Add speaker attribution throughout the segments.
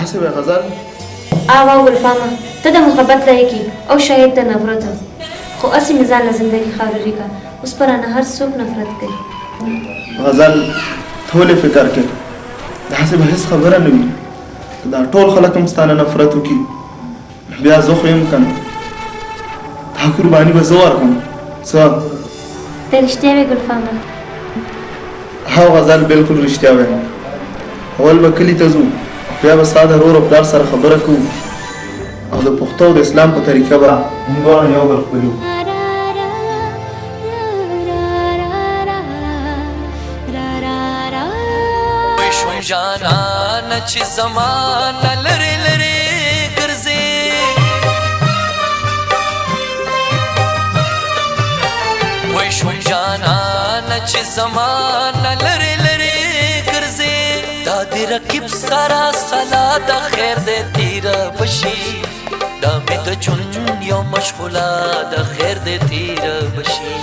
Speaker 1: داسې وای غزل
Speaker 2: آوا ګلفامه ته د محبت لایقي او شاید د نفرت خو اصلي مزان له زندګي خاورې کا اوس پر نه هر څوک نفرت کوي
Speaker 1: غزل ته ولې فکر کوي داسې به هېڅ خبره نه وي دا ټول خلک هم ستانه نفرت وکړي بیا زه خو یم که نه دا قرباني به زه ورکړم څه
Speaker 2: ته رښتیا وې ګلفامه
Speaker 1: هو غزل بالکل رښتیا وایم اول به کلي ته ځو بیا به ستا د ورور او پلار سره خبره کوو او د پښتو او د اسلام په طریقه به موږ دواړه یو بل خپلو
Speaker 3: جانان چې زمانه لري لري ګرځي وای شو جانان چې زمانه لري لري ګرځي دا دې رقیب سره سلا د خیر دې تیر بشي دا مې د جون یو مشغوله د خیر دې تیر بشي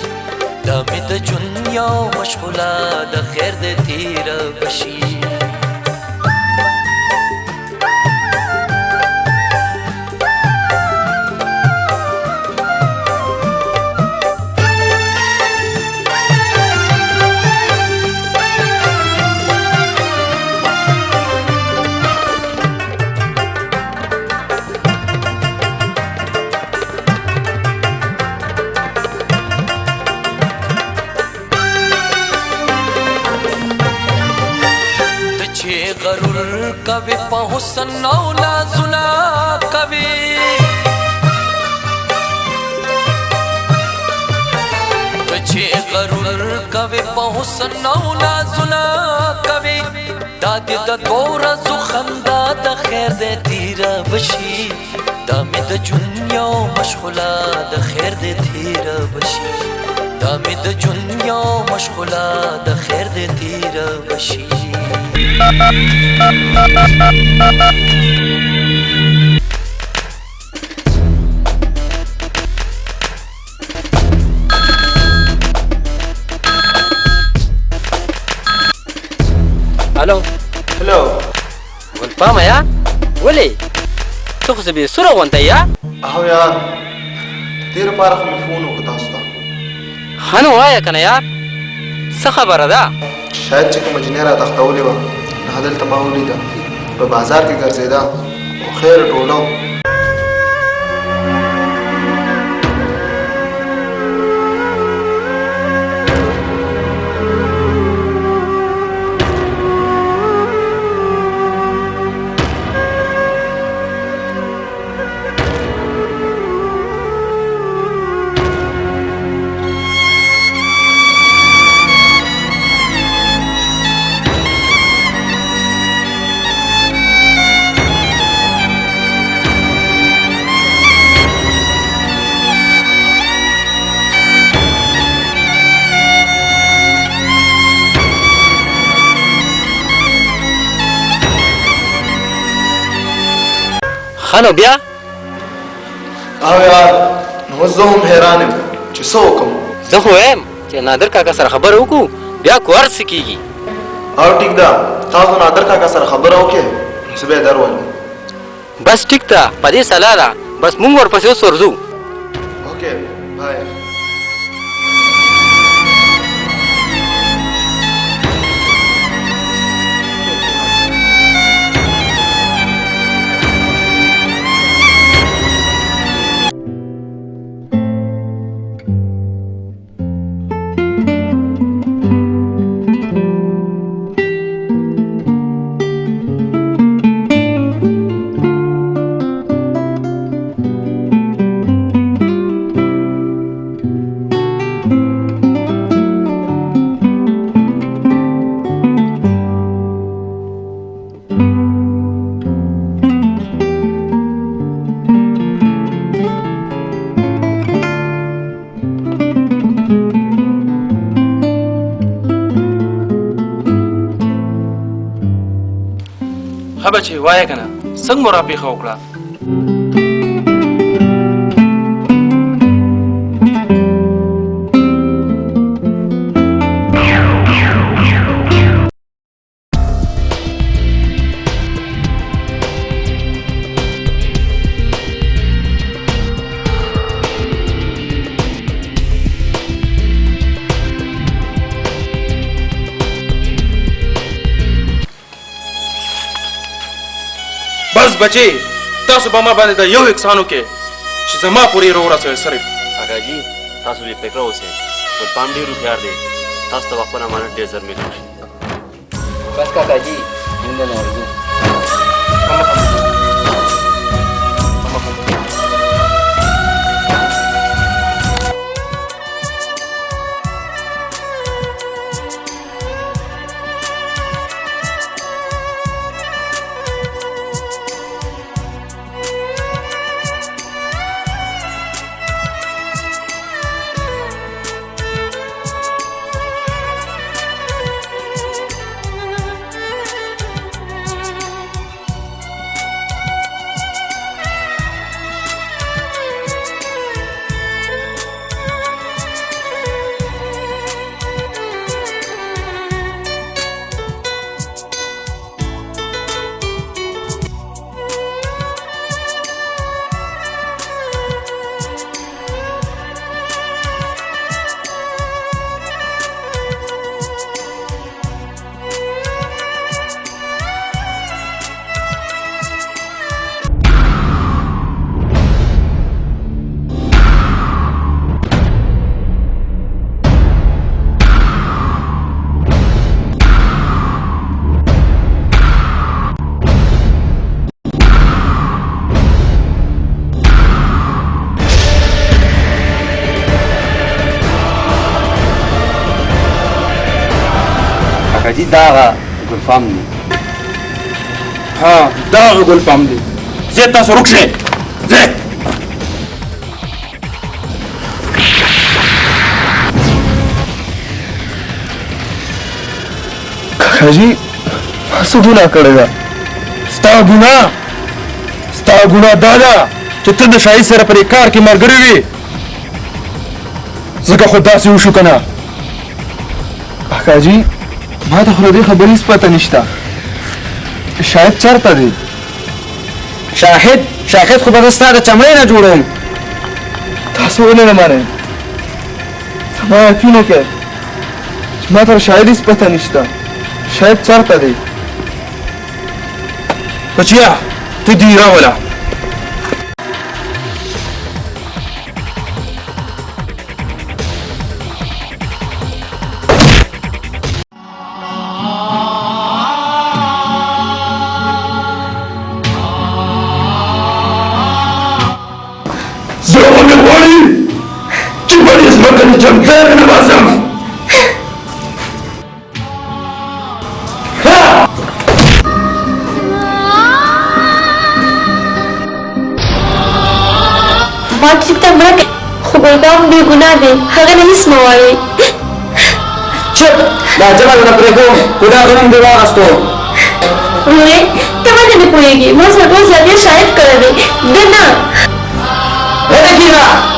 Speaker 3: دا مې د جون یو مشغوله د خیر دې تیر بشي غرور کوي په حسن او نازونه کوي چې غرور کوي په حسن او نازونه کوي دا دې د ورځو خندا د خیر دې تیر بشي دا مې د جون یو مشغوله د خیر دې تیر بشي دا مې د جون یو مشغوله د خیر دې تیر بشي
Speaker 4: الو
Speaker 1: هلو
Speaker 4: ګلفامه یا ولې ته خو زه بې سوره غونډه یا
Speaker 1: او یار دې لپاره خو مې فون وکړ تاسو ته
Speaker 4: ښه نو وایه که نه یار څه خبره ده
Speaker 1: شاید چې کومه جنۍ راتښتولې وه هلته ما ولیده په بازار کې ګرځېده او خیر ټوله
Speaker 4: نو بیا
Speaker 1: او یار نو زه هم حیران یم چې څه وکړم
Speaker 4: زه خو وایم چې نادر کاکا سره خبره وکړو بیا کور څه کېږي
Speaker 1: او ټیک ده تاسو نادر کاکا سره خبره وکړې نو زه به یې درولم
Speaker 4: بس ټیک ده په دې سلا ده بس مونږ ورپسې اوس ورځو
Speaker 1: اوکې بای
Speaker 5: ها بچې وایه که نه څنګه مو راپېښه وکړه اوس بچي تاسو به ما باندې د یو احسان وکړئ چې زما پورې راورسوئ صرف.
Speaker 6: کاکا جي تاسو بې فکره اوسئ. ګل پام ډېر هوښیار دی. تاسو ته خپل امانت ډېر ژر میلاو شي.
Speaker 4: بس کاکا جي موږ نه ورځو. کاکا جي دا هغه ګلفام دی.
Speaker 5: ها دا هغه ګل پام دی. ځئ تاسو ورک شئ. ځئ.
Speaker 1: کاکاجي ما څه ګناه کړې ده؟
Speaker 5: ستا ګناه دا ده چې ته د شاهي سره پرې کار کې ملګری وې. ځکه خو داسې وشو که نه.
Speaker 1: کاکاجي ما ته خو د دې خبرې هېڅ پته نشته. شاید چېرته دی؟
Speaker 4: شاهد خو به زه ستا د چمړۍ نه جوړوم.
Speaker 1: تاسو ولې نه منئ؟ زما یقین وکړئ چې ما ته شاید هېڅ پته نشته. شاید چېرته دی؟
Speaker 5: بچیا ته دې راوله.
Speaker 1: زه غواړي چې په دې ځمکه د جنګ نه باسم.
Speaker 2: ما کتاب مړه کړې خو ګلبام بې ګناه دی. هغه نه هېڅ مه وایئ.
Speaker 4: چپ دا جبه درنه پرېږدم خو دا غنم دې واخیستو.
Speaker 2: ورورې ته ولې نه پوهېږې؟ ما سره ټول زیاتې شاهد کړی دی. ده نه.
Speaker 4: هلته کښېنه.